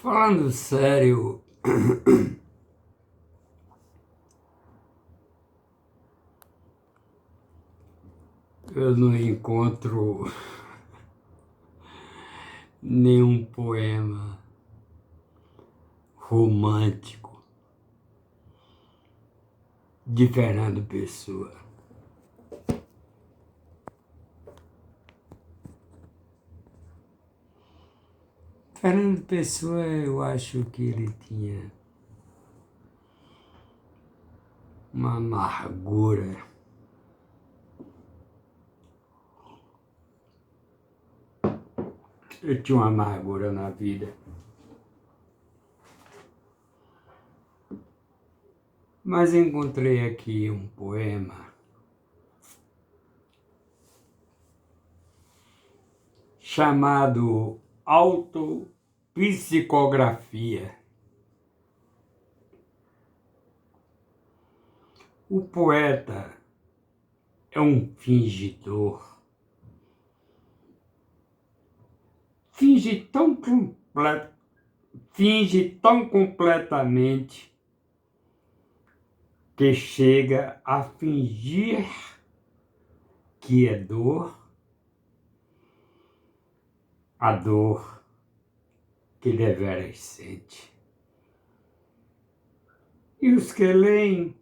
Falando sério, eu não encontro nenhum poema romântico de Fernando Pessoa. Fernando Pessoa, eu acho que ele tinha uma amargura. Eu tinha uma amargura na vida. Mas encontrei aqui um poema chamado Autopsicografia. O poeta é um fingidor. Finge tão completamente que chega a fingir que é dor, a dor que deveras sente. E os que leem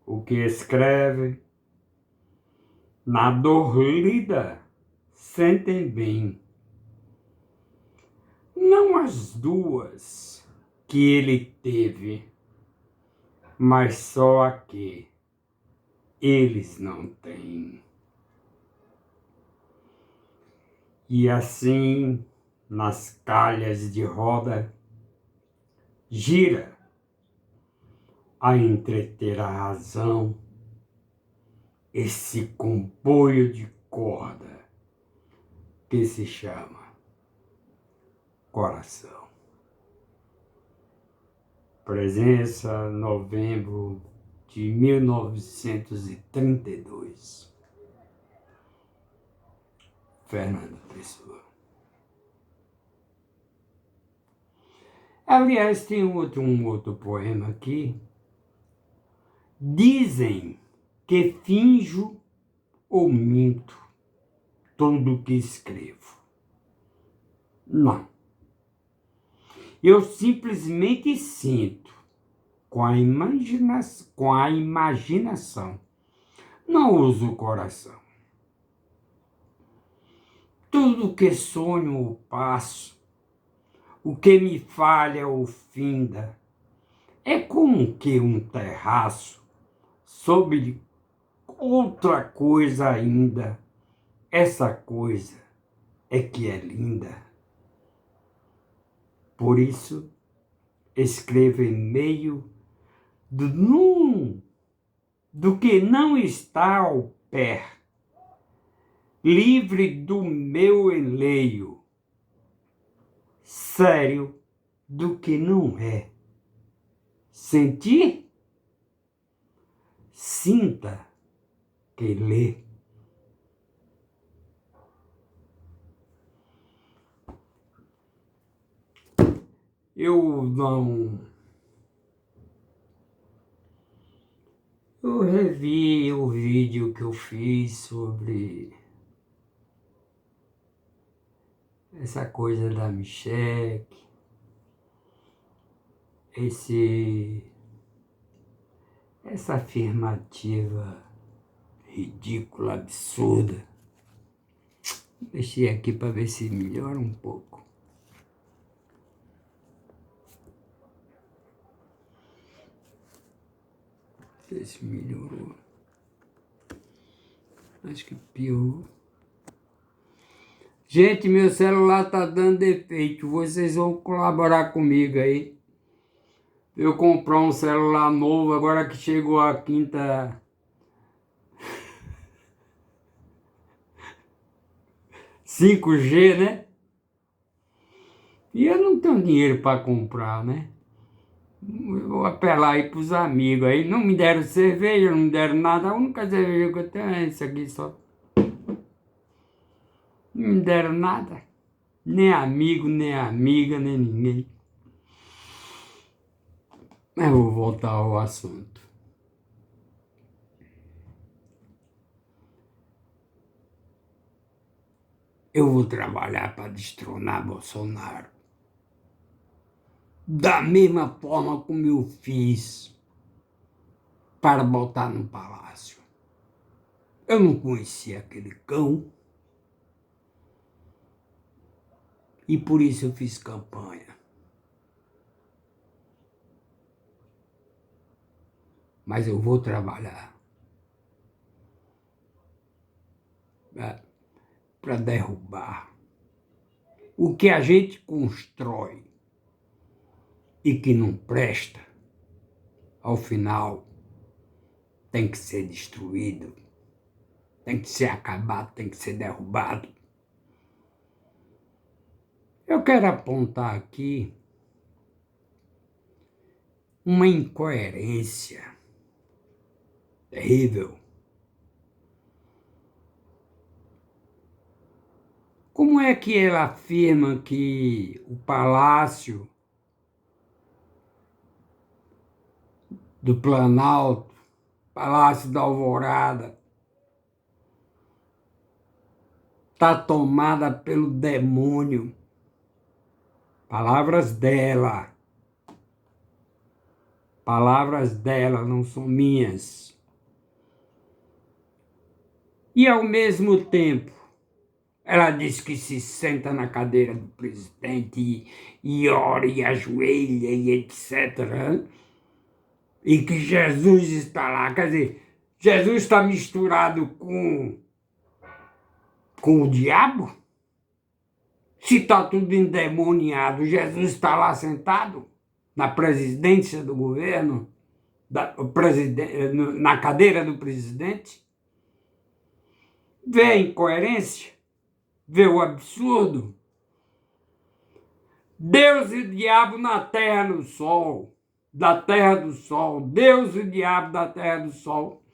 o que escreve na dor lida, sentem bem. Não as duas que ele teve, mas só a que eles não têm. E assim, nas calhas de roda, gira a entreter a razão esse comboio de corda que se chama coração. Presença, novembro de 1932. Fernando Pessoa. Aliás, tem um outro poema aqui. Dizem que finjo ou minto tudo o que escrevo. Não. Eu simplesmente sinto com a imaginação. Não uso o coração. Tudo que sonho ou passo, o que me falha ou finda, é como que um terraço sobre outra coisa ainda. Essa coisa é que é linda. Por isso, escrevo em meio do que não está ao pé, livre do meu enleio, sério do que não é. Sentir? Sinta que lê. Eu revi o vídeo que eu fiz sobre essa coisa da Michelle, essa afirmativa ridícula, absurda. Deixei aqui para ver se melhora um pouco. Ver se melhorou. Acho que piorou. Gente, meu celular tá dando defeito. Vocês vão colaborar comigo aí. Eu comprar um celular novo agora que chegou a quinta 5G, né? E eu não tenho dinheiro para comprar, né? Eu vou apelar aí pros amigos aí. Não me deram cerveja, não me deram nada. A única cerveja que eu tenho é isso aqui só. Não me deram nada. Nem amigo, nem amiga, nem ninguém. Mas eu vou voltar ao assunto. Eu vou trabalhar para destronar Bolsonaro. Da mesma forma como eu fiz para botar no palácio. Eu não conhecia aquele cão. E por isso eu fiz campanha. Mas eu vou trabalhar para derrubar o que a gente constrói e que não presta, ao final tem que ser destruído, tem que ser acabado, tem que ser derrubado. Eu quero apontar aqui uma incoerência terrível. Como é que ela afirma que o Palácio do Planalto, Palácio da Alvorada, está tomada pelo demônio? Palavras dela. Palavras dela, não são minhas. E, ao mesmo tempo, ela diz que se senta na cadeira do presidente e ora e ajoelha e etc. E que Jesus está lá. Quer dizer, Jesus está misturado com o diabo? Se está tudo endemoniado, Jesus está lá sentado na presidência do governo, na cadeira do presidente? Vê a incoerência? Vê o absurdo? Deus e o diabo na terra no sol, da terra do sol. Deus e o diabo da terra do sol.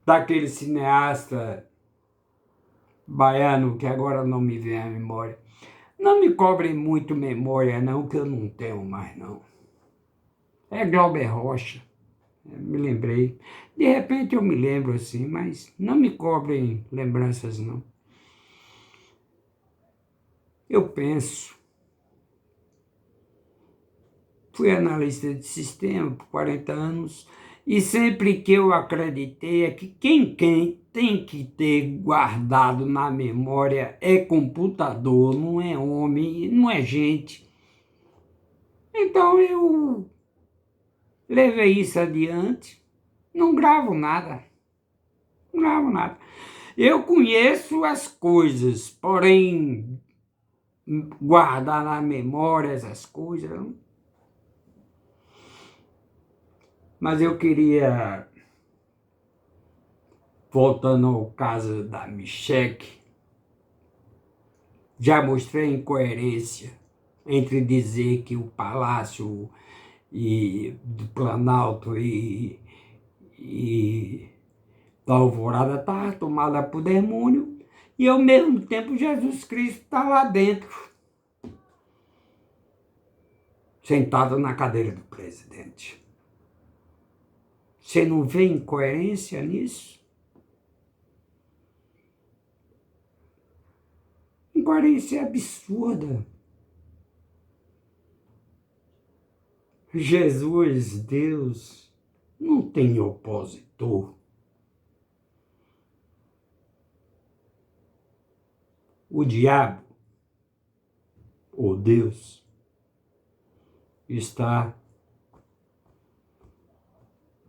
Daquele cineasta baiano que agora não me vem à memória. Não me cobrem muito memória, não, que eu não tenho mais, não. É Glauber Rocha, me lembrei. De repente eu me lembro assim, mas não me cobrem lembranças, não. Eu penso, fui analista de sistema por 40 anos, e sempre que eu acreditei é que quem tem que ter guardado na memória é computador, não é homem, não é gente. Então eu levei isso adiante, não gravo nada, não gravo nada. Eu conheço as coisas, porém guardar na memória essas coisas. Mas eu queria, voltando ao caso da Micheque, já mostrei a incoerência entre dizer que o Palácio do Planalto e da Alvorada estava tomada por demônio, e ao mesmo tempo Jesus Cristo está lá dentro, sentado na cadeira do presidente. Você não vê incoerência nisso? Incoerência absurda. Jesus, Deus, não tem opositor. O diabo, ou Deus, está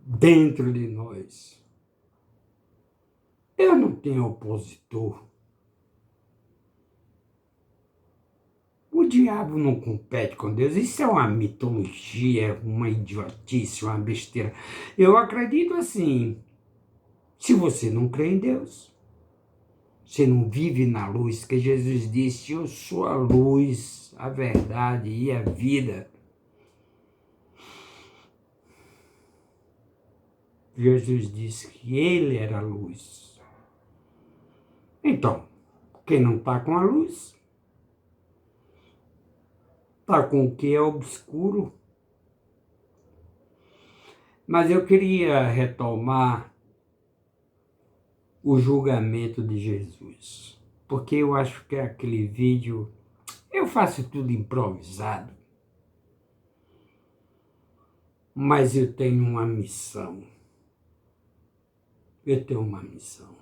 dentro de nós. Eu não tenho opositor. O diabo não compete com Deus. Isso é uma mitologia, uma idiotice, uma besteira. Eu acredito assim. Se você não crê em Deus, você não vive na luz, que Jesus disse: eu sou a luz, a verdade e a vida. Jesus disse que ele era a luz. Então, quem não está com a luz, está com o que é obscuro. Mas eu queria retomar o julgamento de Jesus, porque eu acho que aquele vídeo, eu faço tudo improvisado, mas eu tenho uma missão. Eu tenho uma missão.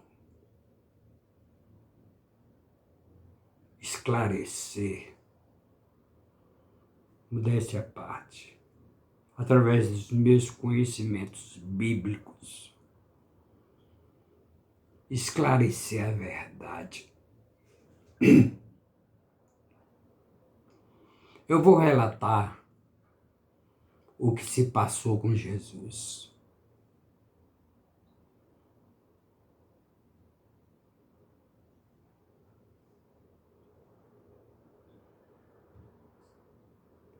Esclarecer, modéstia à parte, através dos meus conhecimentos bíblicos, esclarecer a verdade. Eu vou relatar o que se passou com Jesus.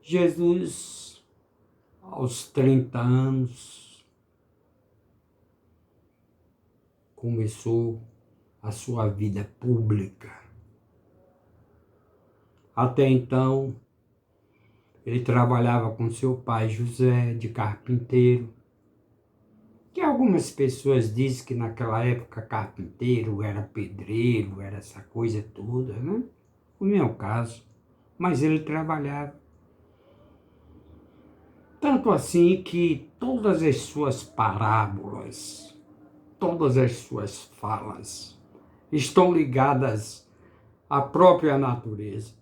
Jesus, aos 30 anos, começou a sua vida pública. Até então, ele trabalhava com seu pai José, de carpinteiro, que algumas pessoas dizem que naquela época carpinteiro era pedreiro, era essa coisa toda, né? O meu caso, mas ele trabalhava. Tanto assim que todas as suas parábolas, todas as suas falas estão ligadas à própria natureza.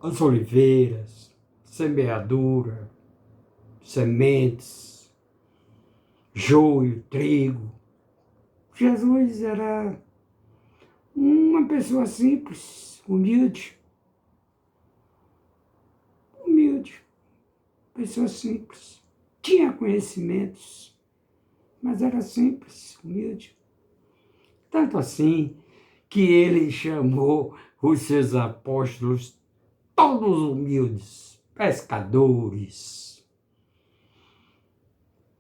As oliveiras, semeadura, sementes, joio, trigo. Jesus era uma pessoa simples, humilde, pessoa simples. Tinha conhecimentos, mas era simples, humilde. Tanto assim que ele chamou os seus apóstolos todos humildes, pescadores.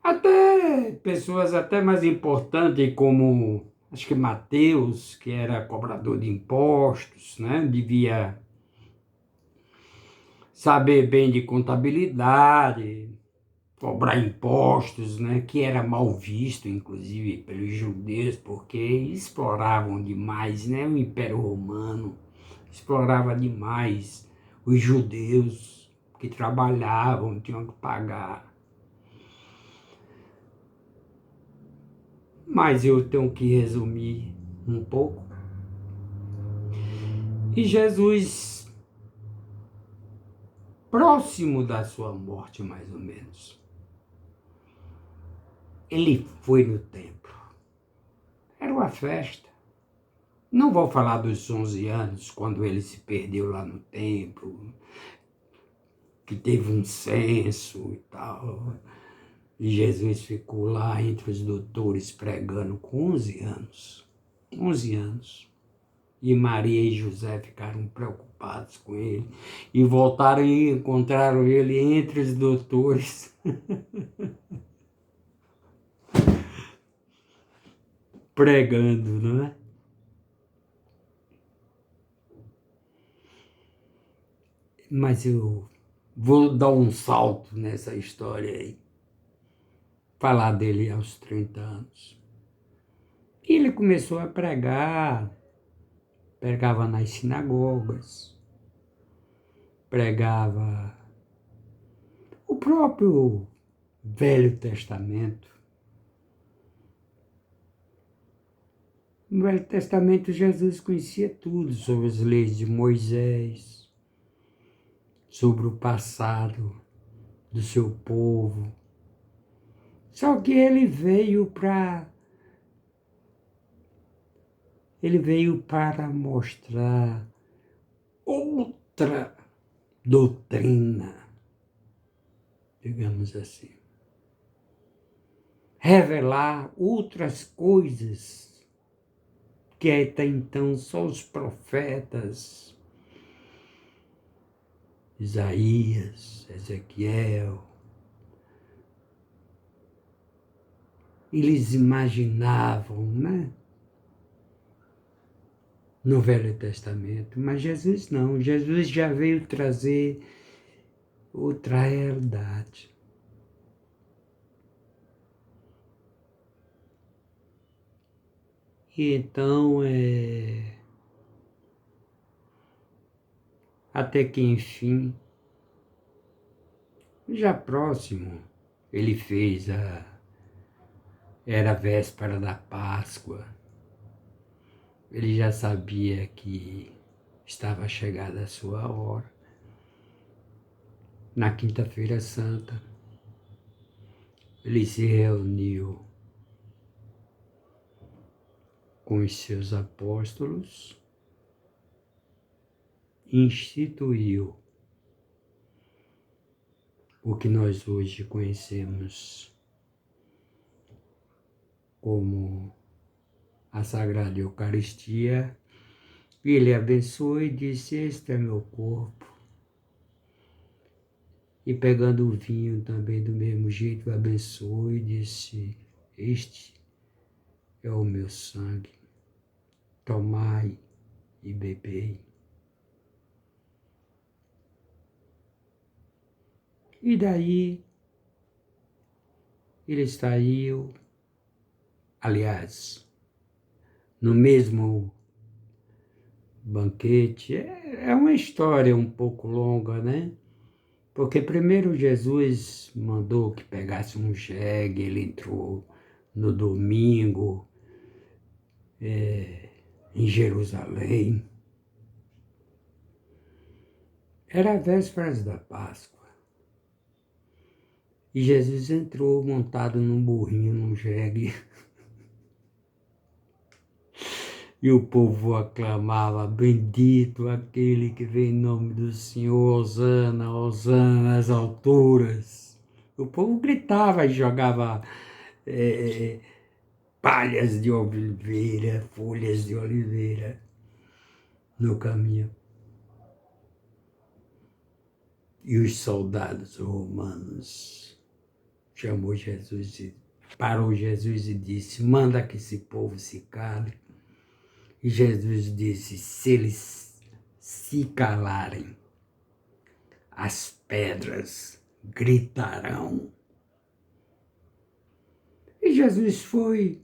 Até pessoas até mais importantes como, acho que Mateus, que era cobrador de impostos, né? Devia saber bem de contabilidade, cobrar impostos, né? Que era mal visto, inclusive, pelos judeus, porque exploravam demais, né? O Império Romano explorava demais os judeus que trabalhavam, tinham que pagar. Mas eu tenho que resumir um pouco. E Jesus, próximo da sua morte, mais ou menos, ele foi no templo. Era uma festa. Não vou falar dos 11 anos, quando ele se perdeu lá no templo, que teve um censo e tal. E Jesus ficou lá entre os doutores pregando com 11 anos. 11 anos. E Maria e José ficaram preocupados com ele. E voltaram e encontraram ele entre os doutores. Pregando, não é? Mas eu vou dar um salto nessa história aí. Falar dele aos 30 anos. E ele começou a pregar, pregava nas sinagogas, pregava o próprio Velho Testamento. No Velho Testamento, Jesus conhecia tudo sobre as leis de Moisés, sobre o passado do seu povo. Só que ele veio para mostrar outra doutrina, digamos assim. Revelar outras coisas que até então só os profetas, Isaías, Ezequiel, eles imaginavam, né? No Velho Testamento, mas Jesus não. Jesus já veio trazer outra realidade. E então, até que enfim, já próximo, ele fez era a véspera da Páscoa. Ele já sabia que estava chegada a sua hora. Na Quinta-feira Santa, ele se reuniu com os seus apóstolos, instituiu o que nós hoje conhecemos como a Sagrada Eucaristia. Ele abençoou e disse: "Este é meu corpo." E pegando o vinho também do mesmo jeito, abençoou e disse: "Este é o meu sangue, tomai e bebei." E daí ele saiu, aliás, no mesmo banquete. É uma história um pouco longa, né? Porque primeiro Jesus mandou que pegasse um jegue, ele entrou no domingo, em Jerusalém. Era vésperas da Páscoa. E Jesus entrou montado num burrinho, num jegue. E o povo aclamava: bendito aquele que vem em nome do Senhor, hosana, hosana nas alturas. O povo gritava e jogava palhas de oliveira, folhas de oliveira no caminho. E os soldados romanos parou Jesus e disse: manda que esse povo se cale. E Jesus disse: se eles se calarem, as pedras gritarão. E Jesus foi.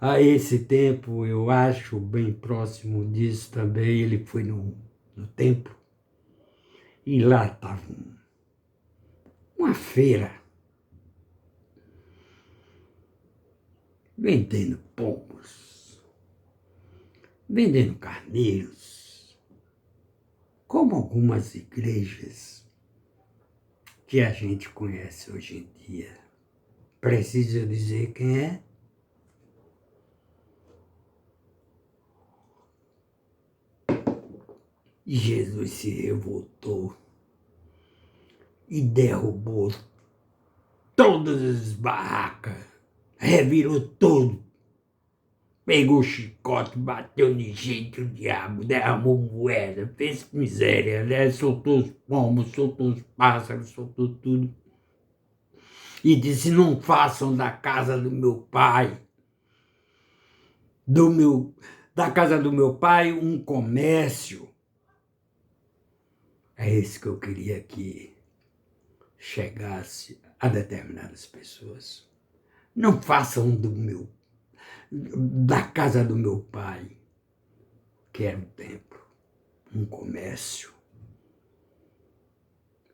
A esse tempo, eu acho, bem próximo disso também, ele foi no templo. E lá estava uma feira, vendendo pombos, vendendo carneiros, como algumas igrejas que a gente conhece hoje em dia. Preciso dizer quem é? E Jesus se revoltou e derrubou todas as barracas, revirou tudo. Pegou o chicote, bateu no jeito, o diabo, derramou moeda, fez miséria, né? Soltou os pombos, soltou os pássaros, soltou tudo. E disse: não façam da casa do meu pai, da casa do meu pai, um comércio. É isso que eu queria que chegasse a determinadas pessoas. Não façam da casa do meu pai, que era um templo, um comércio.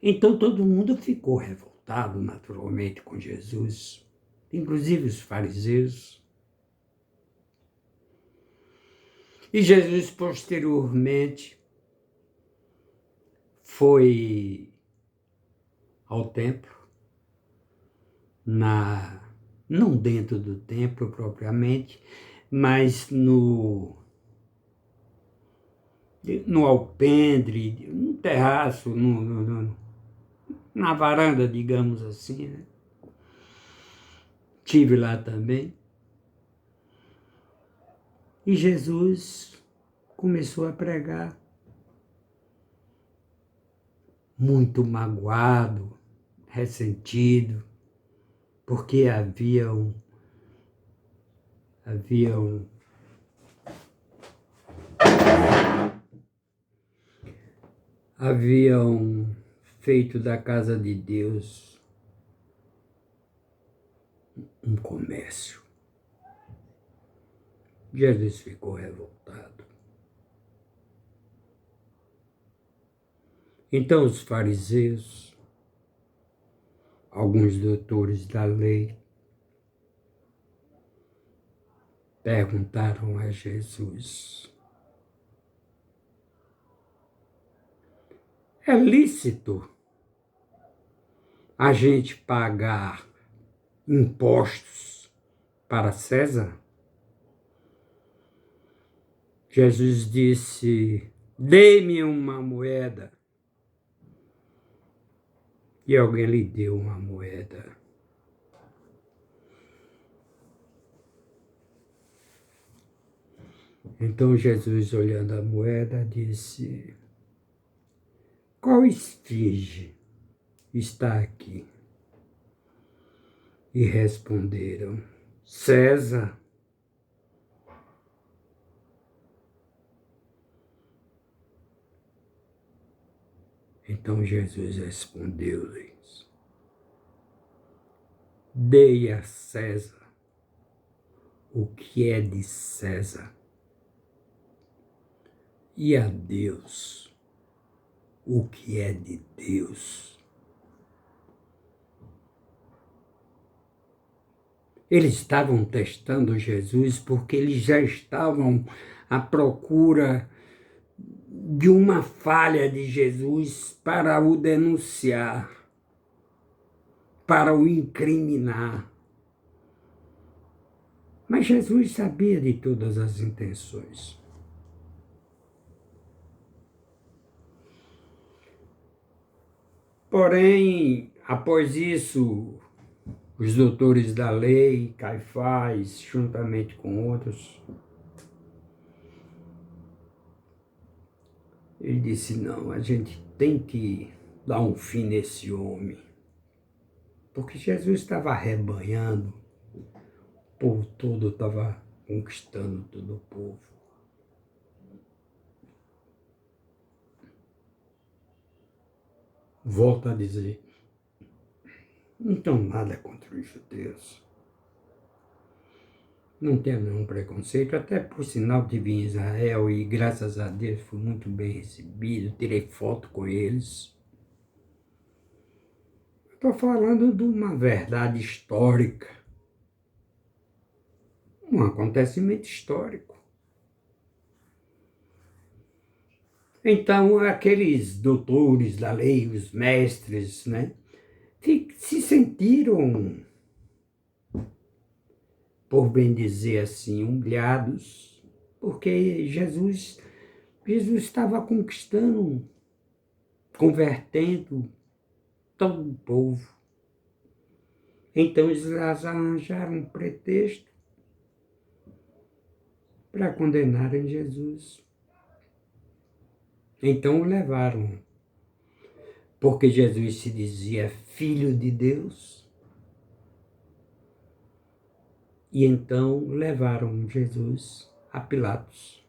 Então todo mundo ficou revoltado, naturalmente, com Jesus, inclusive os fariseus. E Jesus, posteriormente, foi ao templo, não dentro do templo propriamente, mas no alpendre, no terraço, na varanda, digamos assim, né? Estive lá também. E Jesus começou a pregar, muito magoado, ressentido, porque haviam feito da casa de Deus um comércio. Jesus ficou revoltado. Então os fariseus, alguns doutores da lei, perguntaram a Jesus: é lícito a gente pagar impostos para César? Jesus disse: dê-me uma moeda. E alguém lhe deu uma moeda. Então Jesus, olhando a moeda, disse: qual esfinge está aqui? E responderam: César. Então Jesus respondeu-lhes: dei a César o que é de César, e a Deus o que é de Deus. Eles estavam testando Jesus porque eles já estavam à procura de uma falha de Jesus para o denunciar, para o incriminar. Mas Jesus sabia de todas as intenções. Porém, após isso, os doutores da lei, Caifás, juntamente com outros, ele disse, não, a gente tem que dar um fim nesse homem. Porque Jesus estava arrebanhando, o povo todo estava conquistando todo o povo. Volto a dizer, não tenho nada contra os judeus. Não tenho nenhum preconceito, até por sinal tive em Israel e graças a Deus fui muito bem recebido, tirei foto com eles. Estou falando de uma verdade histórica, um acontecimento histórico. Então, aqueles doutores da lei, os mestres, né, se sentiram, por bem dizer assim, humilhados, porque Jesus estava conquistando, convertendo todo o povo. Então eles arranjaram um pretexto para condenarem Jesus. Então o levaram, porque Jesus se dizia filho de Deus. E então levaram Jesus a Pilatos.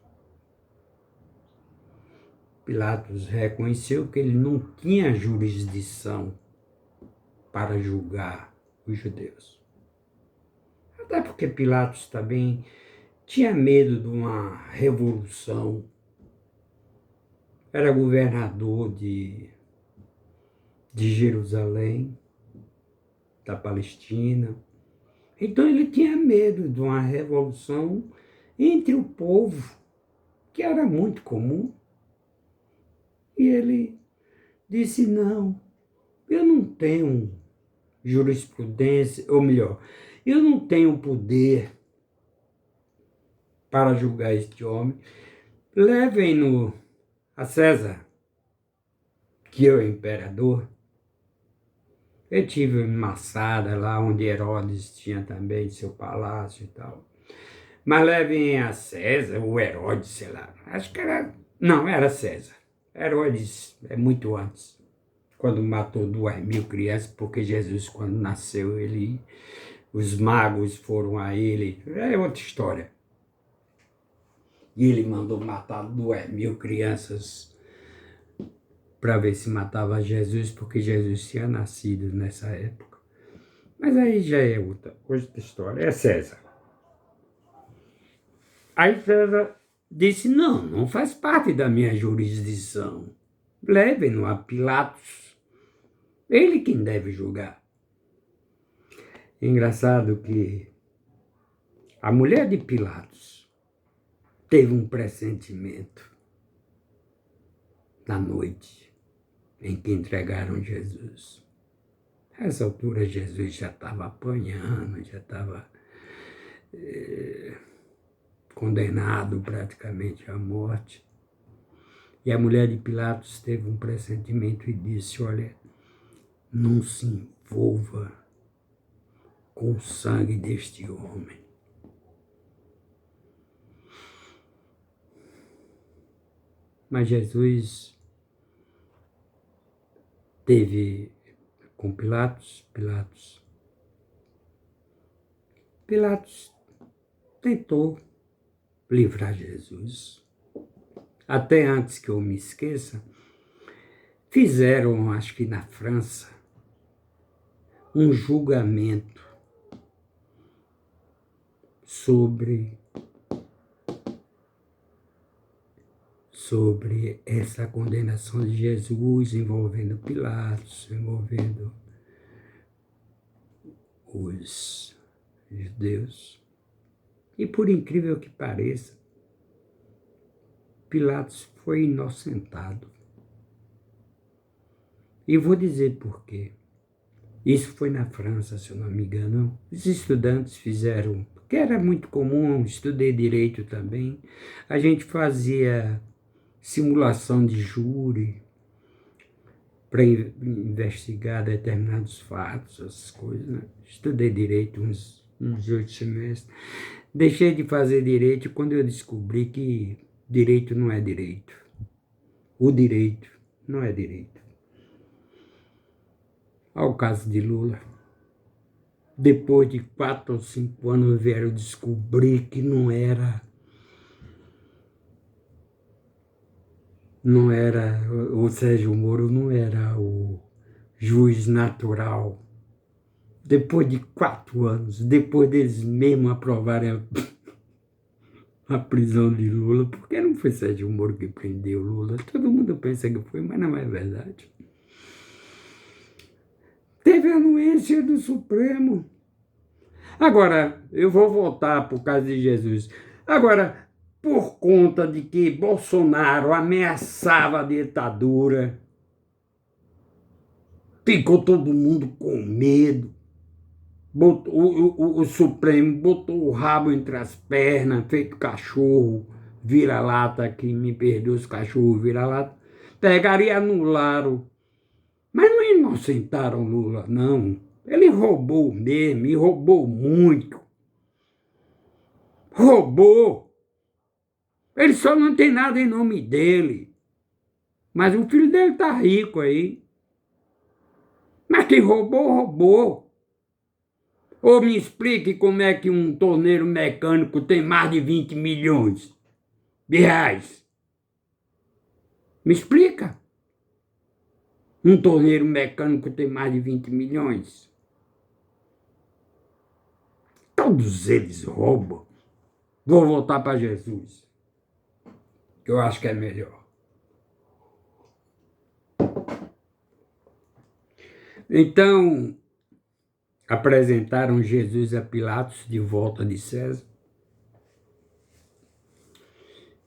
Pilatos reconheceu que ele não tinha jurisdição para julgar os judeus. Até porque Pilatos também tinha medo de uma revolução. Era governador de Jerusalém, da Palestina. Então ele tinha medo de uma revolução entre o povo, que era muito comum. E ele disse, não, eu não tenho jurisprudência, ou melhor, eu não tenho poder para julgar este homem. Levem-no a César, que é o imperador. Eu tive uma Massada lá onde Herodes tinha também seu palácio e tal. Mas levem a César, ou Herodes, sei lá. Acho que era... Não, era César. Herodes é muito antes. Quando matou 2.000 crianças, porque Jesus, quando nasceu, os magos foram a ele. É outra história. E ele mandou matar 2.000 crianças para ver se matava Jesus, porque Jesus tinha nascido nessa época. Mas aí já é outra história, é César. Aí César disse, não faz parte da minha jurisdição. Levem-no a Pilatos. Ele quem deve julgar. Engraçado que a mulher de Pilatos teve um pressentimento na noite em que entregaram Jesus. Nessa altura, Jesus já estava apanhando, já estava condenado praticamente à morte. E a mulher de Pilatos teve um pressentimento e disse, olha, não se envolva com o sangue deste homem. Mas Jesus teve com Pilatos tentou livrar Jesus. Até antes que eu me esqueça, fizeram, acho que na França, um julgamento sobre essa condenação de Jesus, envolvendo Pilatos, envolvendo os judeus. E por incrível que pareça, Pilatos foi inocentado. E vou dizer por quê. Isso foi na França, se eu não me engano. Os estudantes fizeram, que era muito comum, estudei direito também, a gente fazia simulação de júri para investigar determinados fatos, essas coisas, né? Estudei direito uns 8 semestres. Deixei de fazer direito quando eu descobri que direito não é direito. O direito não é direito. Ao caso de Lula, depois de 4 ou 5 anos vieram descobrir que não era, o Sérgio Moro não era o juiz natural. Depois de 4 anos, depois deles mesmo aprovarem a prisão de Lula, porque não foi Sérgio Moro que prendeu Lula. Todo mundo pensa que foi, mas não é verdade. Teve anuência do Supremo. Agora, eu vou voltar por causa de Jesus. Agora, por conta de que Bolsonaro ameaçava a ditadura, ficou todo mundo com medo. O Supremo botou o rabo entre as pernas, feito cachorro, vira-lata, que me perdoe os cachorros vira-lata, pegaram e anularam. Mas não inocentaram Lula, não. Ele roubou mesmo, e roubou muito. Roubou. Ele só não tem nada em nome dele. Mas o filho dele tá rico aí. Mas quem roubou, roubou. Ou me explique como é que um torneiro mecânico tem mais de 20 milhões de reais. Me explica. Um torneiro mecânico tem mais de 20 milhões. Todos eles roubam. Vou voltar para Jesus. Eu acho que é melhor. Então, apresentaram Jesus a Pilatos de volta de César.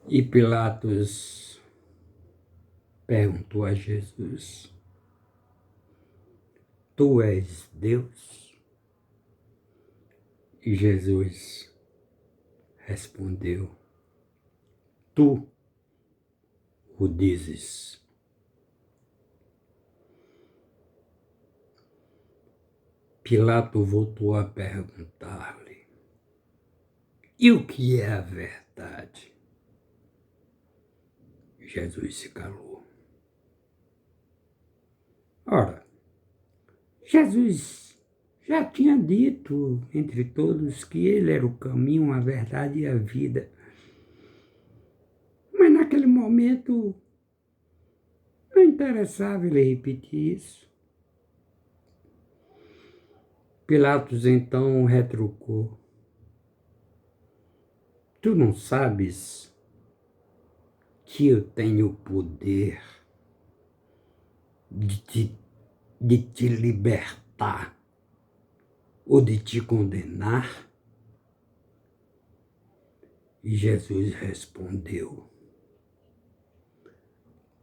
E Pilatos perguntou a Jesus: Tu és Deus? E Jesus respondeu: Tu o dizes. Pilato voltou a perguntar-lhe: E o que é a verdade? Jesus se calou. Ora, Jesus já tinha dito entre todos que ele era o caminho, a verdade e a vida. Mas naquele momento não interessava ele repetir isso. Pilatos então retrucou: Tu não sabes que eu tenho o poder de te libertar ou de te condenar? E Jesus respondeu: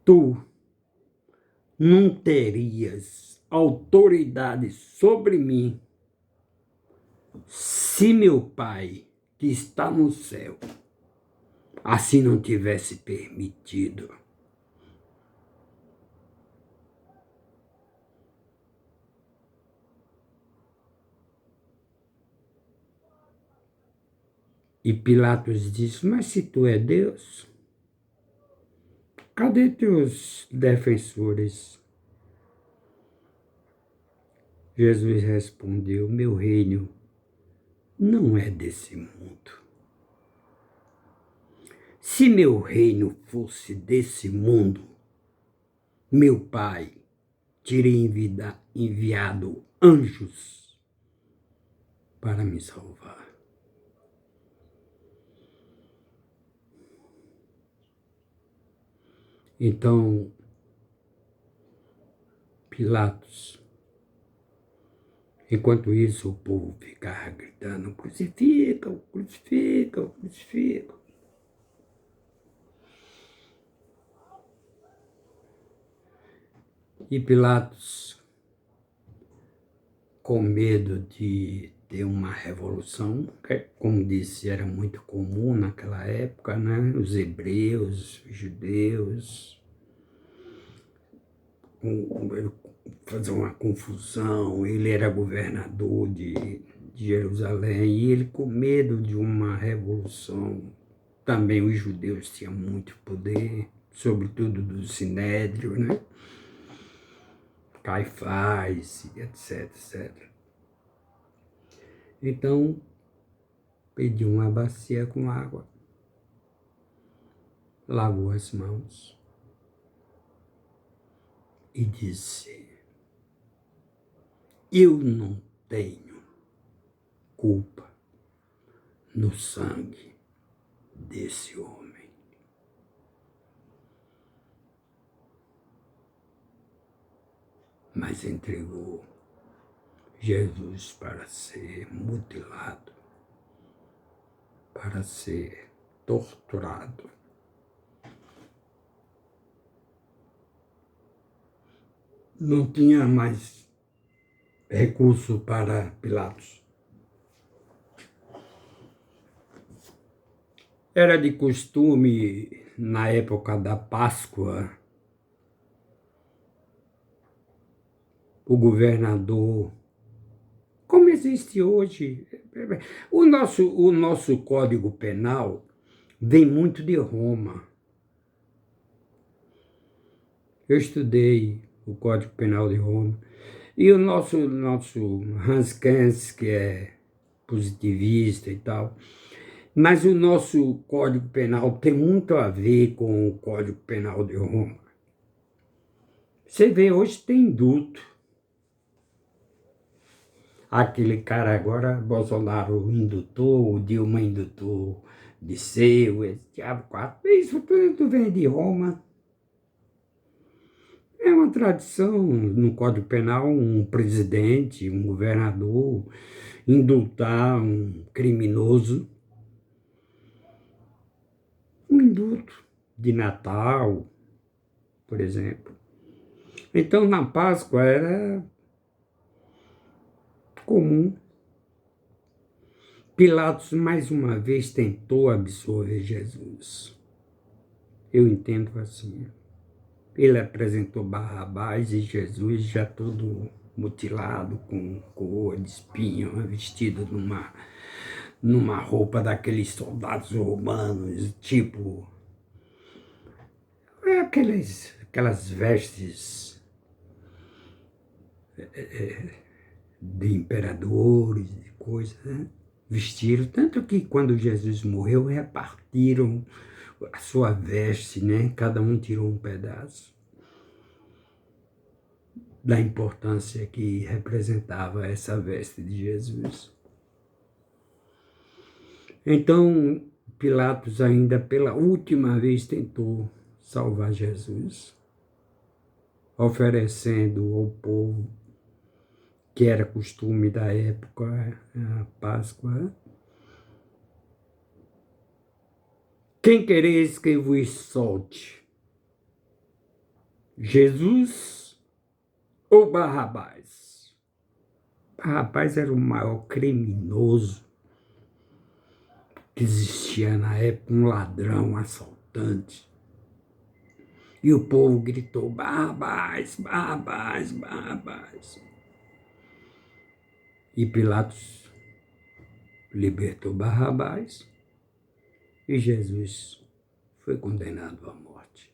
Tu não terias autoridade sobre mim se meu Pai, que está no céu, assim não tivesse permitido. E Pilatos disse: Mas se tu é Deus, cadê teus defensores? Jesus respondeu: Meu reino não é desse mundo. Se meu reino fosse desse mundo, meu Pai teria enviado anjos para me salvar. Então, Pilatos Enquanto isso, o povo ficava gritando: crucificam, crucificam, crucificam. E Pilatos, com medo de ter uma revolução, que, como disse, era muito comum naquela época, né? Os hebreus, os judeus, fazer uma confusão. Ele era governador de Jerusalém, e ele, com medo de uma revolução, também os judeus tinham muito poder, sobretudo do Sinédrio, né? Caifás, etc, etc. Então, pediu uma bacia com água, lavou as mãos e disse: eu não tenho culpa no sangue desse homem. Mas entregou Jesus para ser mutilado, para ser torturado. Não tinha mais recurso para Pilatos. Era de costume, na época da Páscoa, o governador, como existe hoje, o nosso Código Penal vem muito de Roma. Eu estudei o Código Penal de Roma, e o nosso Hans Kens, que é positivista e tal, mas o nosso Código Penal tem muito a ver com o Código Penal de Roma. Você vê, hoje tem indulto. Aquele cara agora, Bolsonaro indutou, o Dilma indutou, Disseu, esse diabo quatro. Isso tudo vem de Roma. É uma tradição no Código Penal, um presidente, um governador, indultar um criminoso. Um indulto de Natal, por exemplo. Então, na Páscoa era comum. Pilatos, mais uma vez, tentou absorver Jesus. Eu entendo assim. Ele apresentou Barrabás e Jesus já todo mutilado, com coroa de espinho, vestido numa roupa daqueles soldados romanos, tipo... aquelas vestes de imperadores, de coisas, né? Vestiram, tanto que quando Jesus morreu, repartiram a sua veste, né? Cada um tirou um pedaço da importância que representava essa veste de Jesus. Então, Pilatos ainda pela última vez tentou salvar Jesus, oferecendo ao povo, que era costume da época, a Páscoa: quem quereis que vos solte? Jesus ou Barrabás? Barrabás era o maior criminoso que existia na época, um ladrão, um assaltante. E o povo gritou: Barrabás, Barrabás, Barrabás. E Pilatos libertou Barrabás e Jesus foi condenado à morte.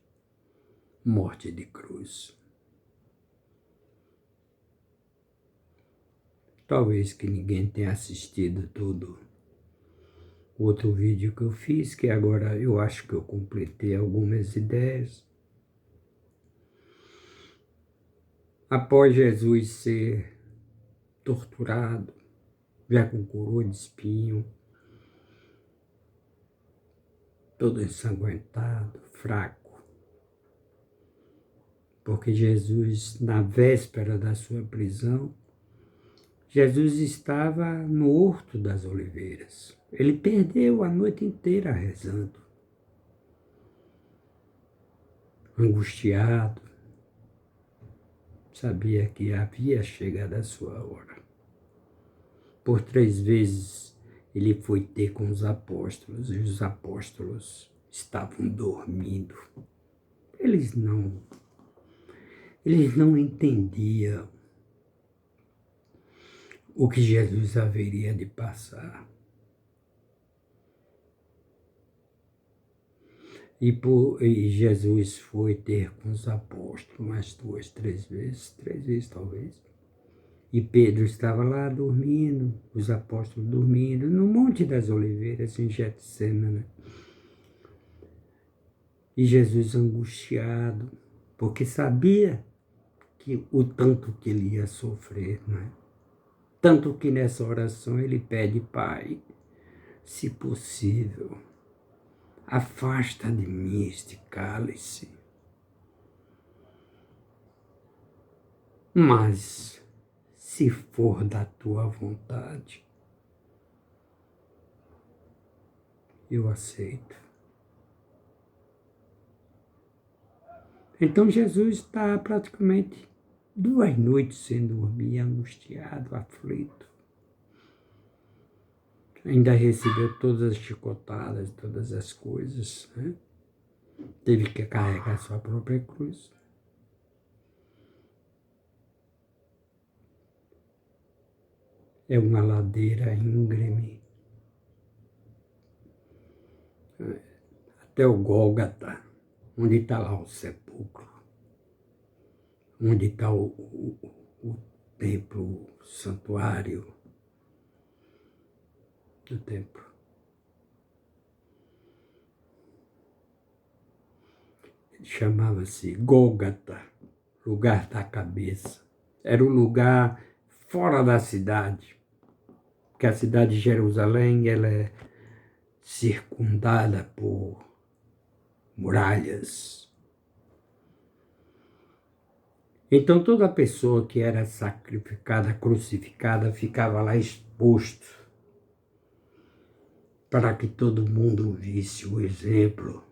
Morte de cruz. Talvez que ninguém tenha assistido todo o outro vídeo que eu fiz, que agora eu acho que eu completei algumas ideias. Após Jesus ser torturado, já com coroa de espinho, todo ensanguentado, fraco, porque Jesus, na véspera da sua prisão, Jesus estava no Horto das Oliveiras. Ele perdeu a noite inteira rezando, angustiado, sabia que havia chegado a sua hora. Por 3 vezes ele foi ter com os apóstolos, e os apóstolos estavam dormindo. Eles não entendiam o que Jesus haveria de passar. E Jesus foi ter com os apóstolos mais 2, 3 vezes talvez. E Pedro estava lá dormindo, os apóstolos dormindo, no Monte das Oliveiras, em Getsêmani. E Jesus angustiado, porque sabia que o tanto que ele ia sofrer, não é? Tanto que nessa oração ele pede: Pai, se possível, afasta de mim este cálice. Mas, se for da tua vontade, eu aceito. Então Jesus está praticamente 2 noites sem dormir, angustiado, aflito. Ainda recebeu todas as chicotadas, todas as coisas, né? Teve que carregar sua própria cruz. É uma ladeira íngreme. Até o Gólgota, onde está lá o sepulcro, onde está o templo, o santuário do templo. Chamava-se Gólgota, lugar da cabeça. Era um lugar fora da cidade, porque a cidade de Jerusalém ela é circundada por muralhas. Então toda pessoa que era sacrificada, crucificada, ficava lá exposto para que todo mundo visse o exemplo,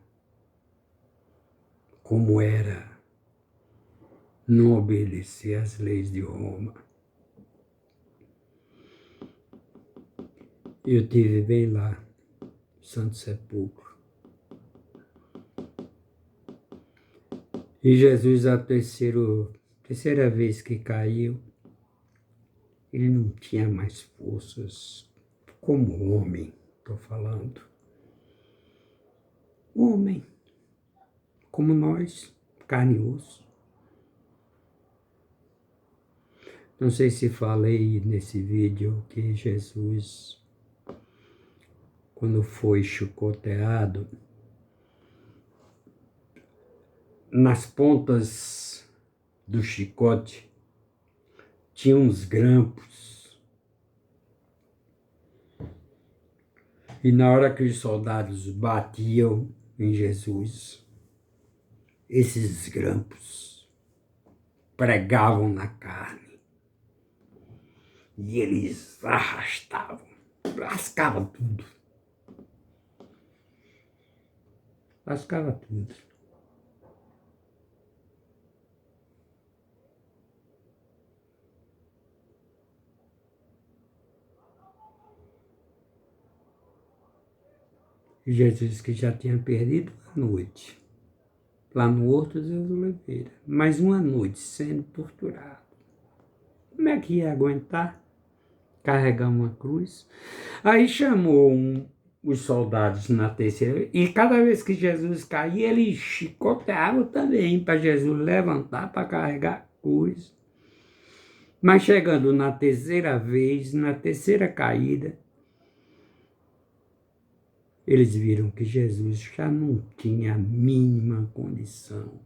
como era não obedecer às leis de Roma. Eu estive bem lá, Santo Sepulcro. E Jesus, a terceira vez que caiu, ele não tinha mais forças, como homem, estou falando. Homem, como nós, carne e osso. Não sei se falei nesse vídeo que Jesus, quando foi chicoteado, nas pontas do chicote tinha uns grampos. E na hora que os soldados batiam em Jesus, esses grampos pregavam na carne. E eles arrastavam, lascavam tudo. Lascava tudo. E Jesus que já tinha perdido a noite, lá no Horto das Oliveiras, mais uma noite sendo torturado. Como é que ia aguentar carregar uma cruz? Aí chamou os soldados na terceira, e cada vez que Jesus caía, ele chicoteava também para Jesus levantar para carregar a cruz. Mas chegando na terceira vez, na terceira caída, eles viram que Jesus já não tinha a mínima condição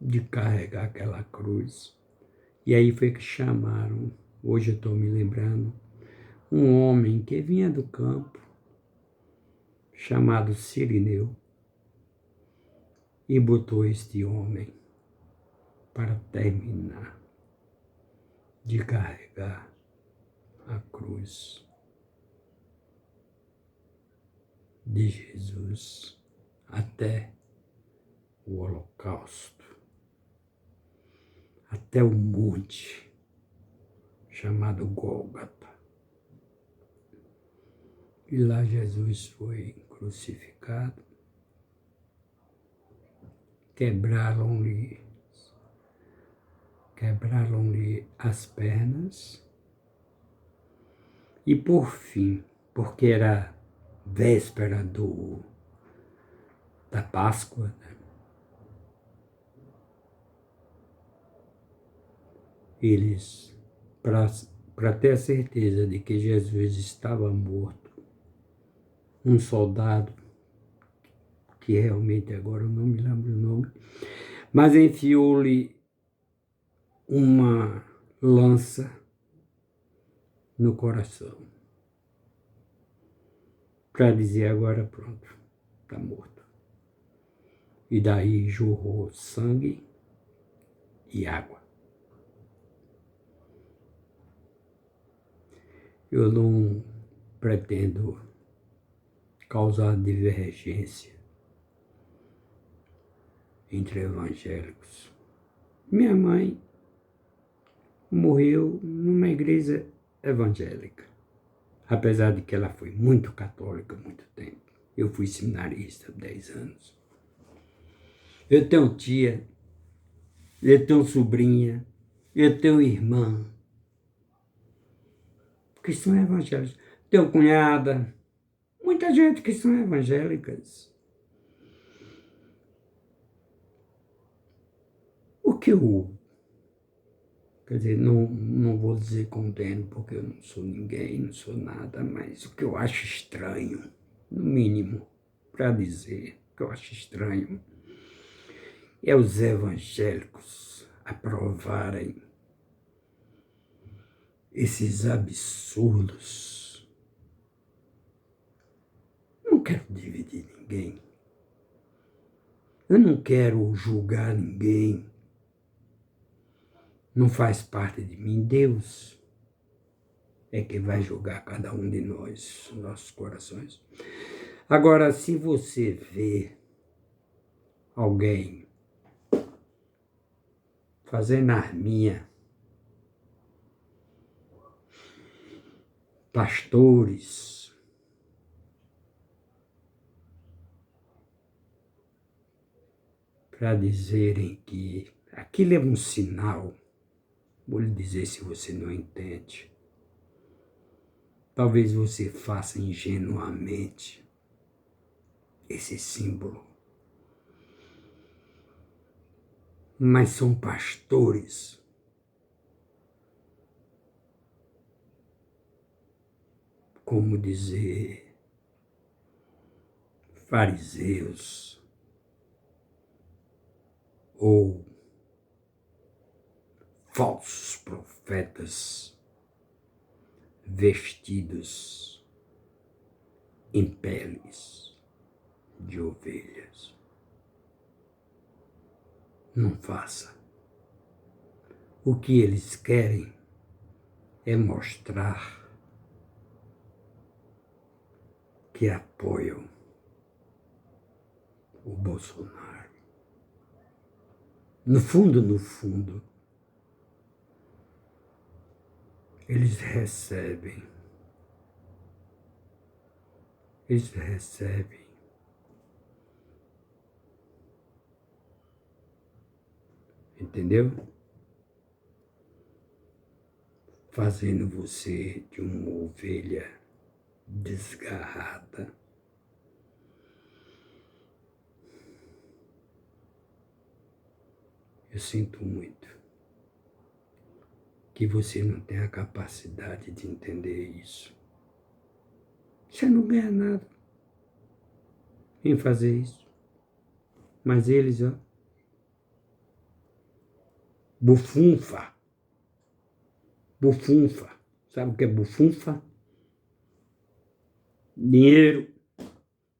de carregar aquela cruz. E aí foi que chamaram, hoje eu estou me lembrando, um homem que vinha do campo, chamado Cirineu, e botou este homem para terminar. de carregar a cruz de Jesus até o holocausto, até o monte chamado Gólgota. E lá Jesus foi crucificado, quebraram-lhe as pernas e, por fim, porque era véspera da Páscoa, né? Eles, para ter a certeza de que Jesus estava morto, um soldado, que realmente agora eu não me lembro o nome, mas enfiou-lhe uma lança no coração, para dizer agora pronto, está morto. E daí jorrou sangue e água. Eu não pretendo causar divergência entre evangélicos. Minha mãe morreu numa igreja evangélica, apesar de que ela foi muito católica há muito tempo. Eu fui seminarista há 10 anos. Eu tenho tia, eu tenho sobrinha, eu tenho irmã, que são evangélicos. Tenho cunhada, muita gente que são evangélicas. O que eu, quer dizer, não vou dizer condeno, porque eu não sou ninguém, não sou nada, mas o que eu acho estranho, no mínimo, para dizer, o que eu acho estranho, é os evangélicos aprovarem esses absurdos. Não quero dividir ninguém. Eu não quero julgar ninguém. Não faz parte de mim. Deus é que vai julgar cada um de nós, nossos corações. Agora, se você vê alguém fazendo arminha, pastores, para dizerem que aquilo é um sinal, vou lhe dizer se você não entende. Talvez você faça ingenuamente esse símbolo. Mas são pastores como dizer, fariseus ou falsos profetas vestidos em peles de ovelhas. Não faça. O que eles querem é mostrar que apoiam o Bolsonaro. No fundo, eles recebem. Entendeu? Fazendo você de uma ovelha desgarrada. Eu sinto muito que você não tem a capacidade de entender isso. Você não ganha nada em fazer isso. Mas eles, ó, bufunfa. Sabe o que é bufunfa? Dinheiro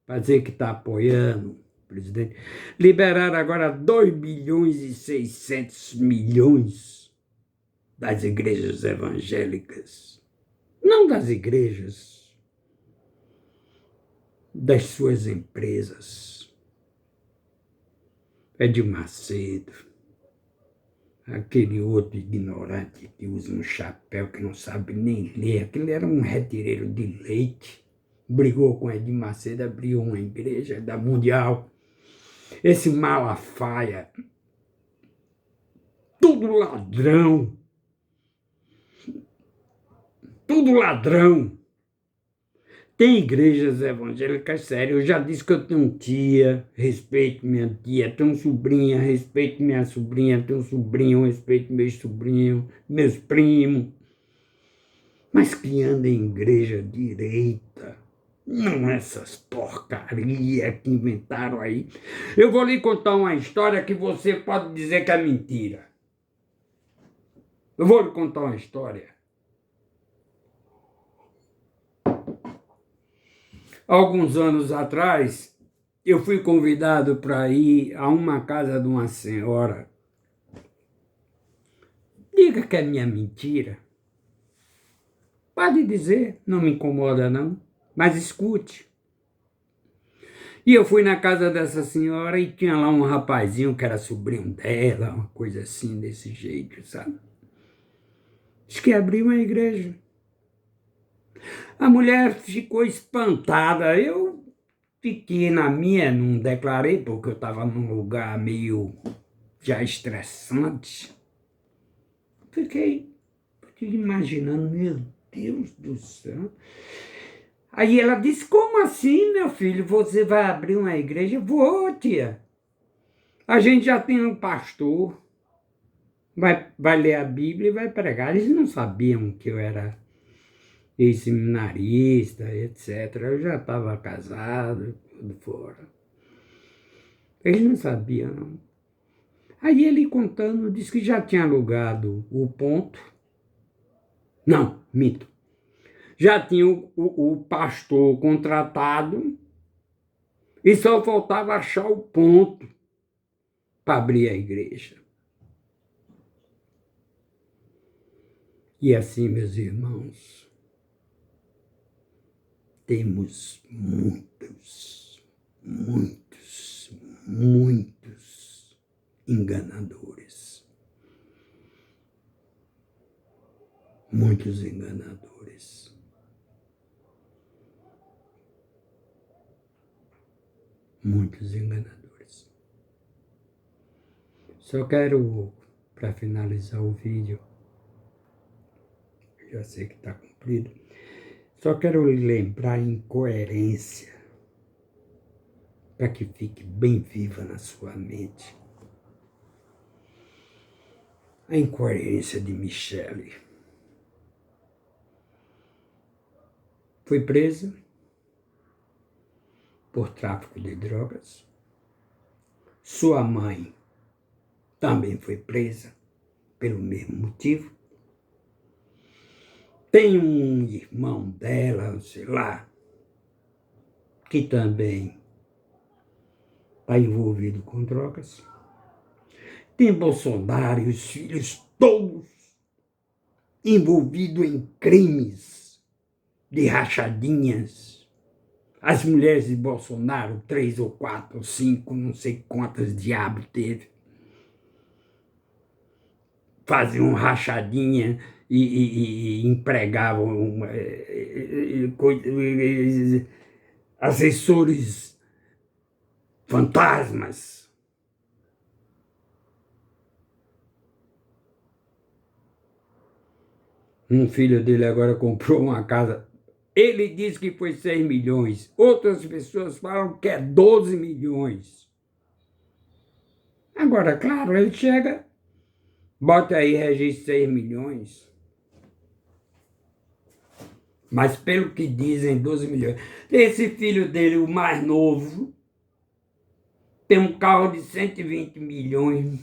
para dizer que está apoiando o presidente. Liberaram agora 2,6 bilhões das igrejas evangélicas, não das igrejas, das suas empresas. Edir Macedo, aquele outro ignorante que usa um chapéu que não sabe nem ler, aquele era um retireiro de leite, brigou com Edir Macedo, abriu uma igreja da Mundial. Esse Malafaia, tudo ladrão, tudo ladrão. Tem igrejas evangélicas sérias. Eu já disse que eu tenho tia, respeito minha tia, tenho sobrinha, respeito minha sobrinha, tenho sobrinho, respeito meus sobrinhos, meus primos. Mas que anda em igreja direita, não essas porcarias que inventaram aí. Eu vou lhe contar uma história que você pode dizer que é mentira. Eu vou lhe contar uma história. Alguns anos atrás, eu fui convidado para ir a uma casa de uma senhora. Diga que é minha mentira. Pode dizer, não me incomoda não, mas escute. E eu fui na casa dessa senhora e tinha lá um rapazinho que era sobrinho dela, uma coisa assim, desse jeito, sabe? Diz que abriu uma igreja. A mulher ficou espantada. Eu fiquei na minha, não declarei, porque eu estava num lugar meio já estressante. Fiquei imaginando, meu Deus do céu. Aí ela disse, como assim, meu filho? Você vai abrir uma igreja? Vou, tia. A gente já tem um pastor, vai ler a Bíblia e vai pregar. Eles não sabiam que eu era ex-seminarista, etc. Eu já estava casado, tudo fora. Eles não sabiam, não. Aí ele contando, disse que já tinha alugado o ponto. Não, minto. Já tinha o pastor contratado e só faltava achar o ponto para abrir a igreja. E assim, meus irmãos, temos muitos enganadores. Muitos enganadores. Muitos enganadores. Só quero, para finalizar o vídeo, já sei que está cumprido, só quero lhe lembrar a incoerência, para que fique bem viva na sua mente. A incoerência de Michele. Foi presa por tráfico de drogas. Sua mãe também foi presa pelo mesmo motivo. Tem um irmão dela, sei lá, que também está envolvido com drogas. Tem Bolsonaro e os filhos todos envolvidos em crimes de rachadinhas. As mulheres de Bolsonaro, 3 ou 4 ou 5, não sei quantas diabo teve, faziam rachadinha e empregavam assessores fantasmas. Um filho dele agora comprou uma casa. Ele diz que foi 6 milhões. Outras pessoas falam que é 12 milhões. Agora, claro, ele chega, bota aí registro 6 milhões. Mas pelo que dizem, 12 milhões. Esse filho dele, o mais novo, tem um carro de 120 milhões.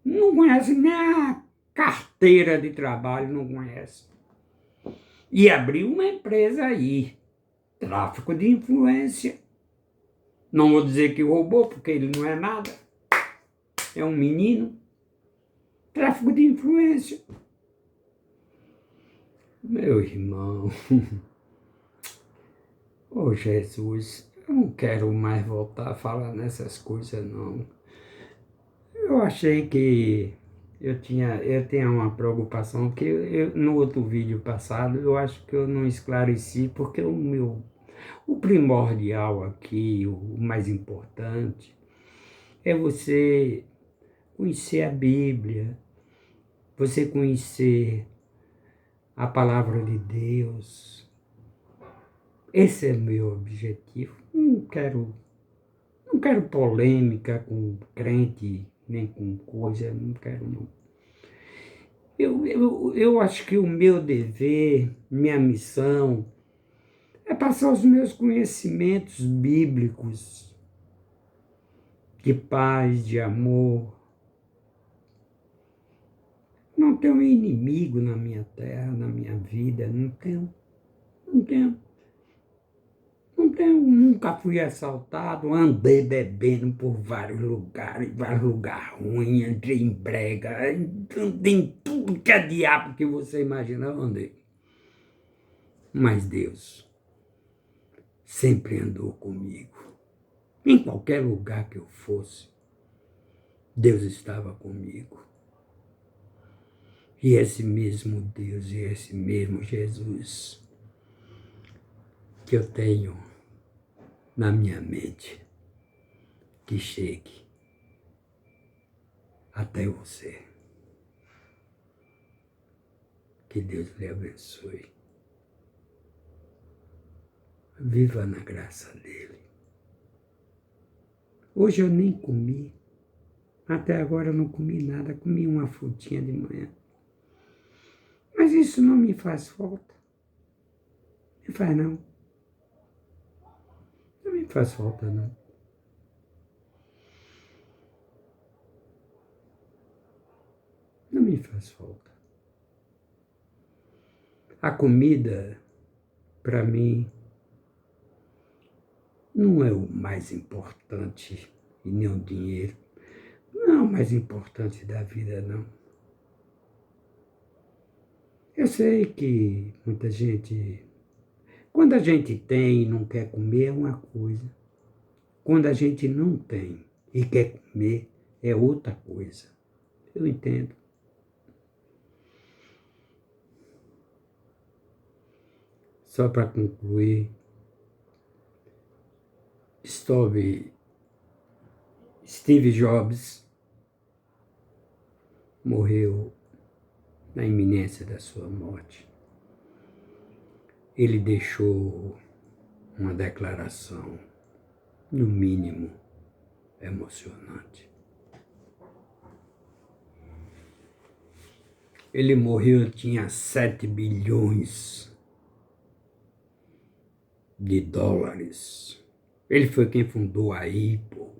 Não conhece nem a carteira de trabalho, não conhece. E abriu uma empresa aí, tráfico de influência. Não vou dizer que roubou, porque ele não é nada. É um menino. Tráfico de influência. Meu irmão, ô Jesus, eu não quero mais voltar a falar nessas coisas, não. Eu achei que eu tinha uma preocupação que no outro vídeo passado, eu acho que eu não esclareci, porque o primordial aqui, o mais importante, é você conhecer a Bíblia, você conhecer a palavra de Deus. Esse é meu objetivo. Não quero polêmica com crente, nem com coisa, não quero não. Eu acho que o meu dever, minha missão, é passar os meus conhecimentos bíblicos de paz, de amor. Não tenho inimigo na minha terra, na minha vida, não tenho, não tenho. Não tenho, nunca fui assaltado, andei bebendo por vários lugares ruins, entrei em brega, tem tudo que é diabo que você imagina, eu andei. Mas Deus sempre andou comigo. Em qualquer lugar que eu fosse, Deus estava comigo. E esse mesmo Deus e esse mesmo Jesus que eu tenho na minha mente, que chegue até você. Que Deus lhe abençoe. Viva na graça dele. Hoje eu nem comi. Até agora eu não comi nada. Comi uma frutinha de manhã. Mas isso não me faz falta. Não faz não. Não me faz falta não. Não me faz falta. A comida, para mim, não é o mais importante e nem o dinheiro. Não é o mais importante da vida, não. Eu sei que muita gente, quando a gente tem e não quer comer, é uma coisa. Quando a gente não tem e quer comer, é outra coisa. Eu entendo. Só para concluir, Steve Jobs morreu na iminência da sua morte. Ele deixou uma declaração, no mínimo, emocionante. Ele morreu, tinha 7 bilhões de dólares. Ele foi quem fundou a Apple,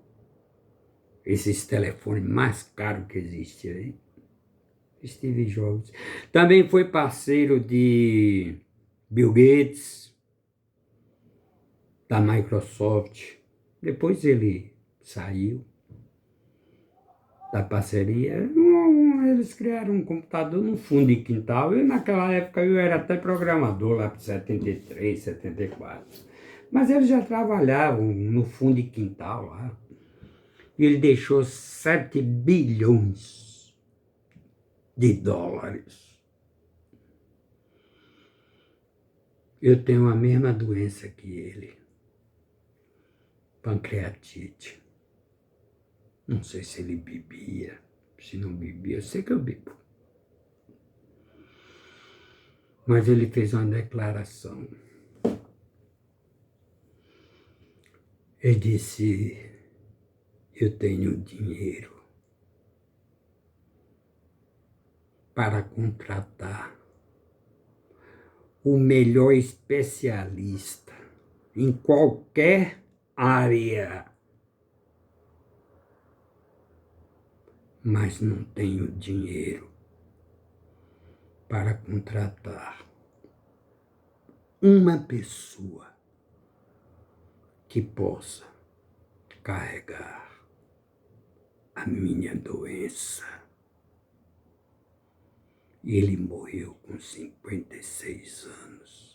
esses telefones mais caros que existem aí. Steve Jobs. Também foi parceiro de Bill Gates, da Microsoft. Depois ele saiu da parceria. Eles criaram um computador no fundo de quintal. E naquela época eu era até programador, lá para 73, 74. Mas eles já trabalhavam no fundo de quintal lá. E ele deixou 7 bilhões de dólares. Eu tenho a mesma doença que ele. Pancreatite. Não sei se ele bebia, se não bebia, eu sei que eu bebo. Mas ele fez uma declaração. Ele disse, eu tenho dinheiro para contratar o melhor especialista em qualquer área, mas não tenho dinheiro para contratar uma pessoa que possa carregar a minha doença. E ele morreu com 56 anos.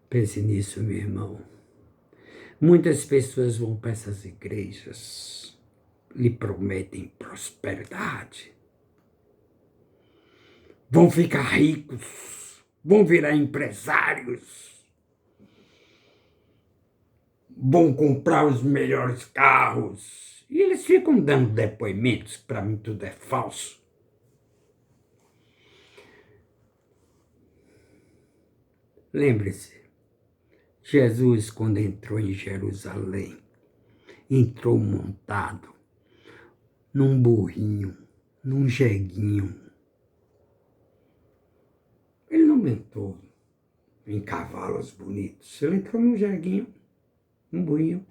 Pense nisso, meu irmão. Muitas pessoas vão para essas igrejas, lhe prometem prosperidade, vão ficar ricos, vão virar empresários, vão comprar os melhores carros. E eles ficam dando depoimentos, para mim tudo é falso. Lembre-se, Jesus, quando entrou em Jerusalém, entrou montado num burrinho, num jeguinho. Ele não entrou em cavalos bonitos, ele entrou num jeguinho, num burrinho.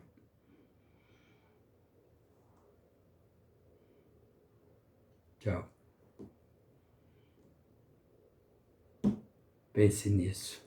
Tchau. Pense nisso.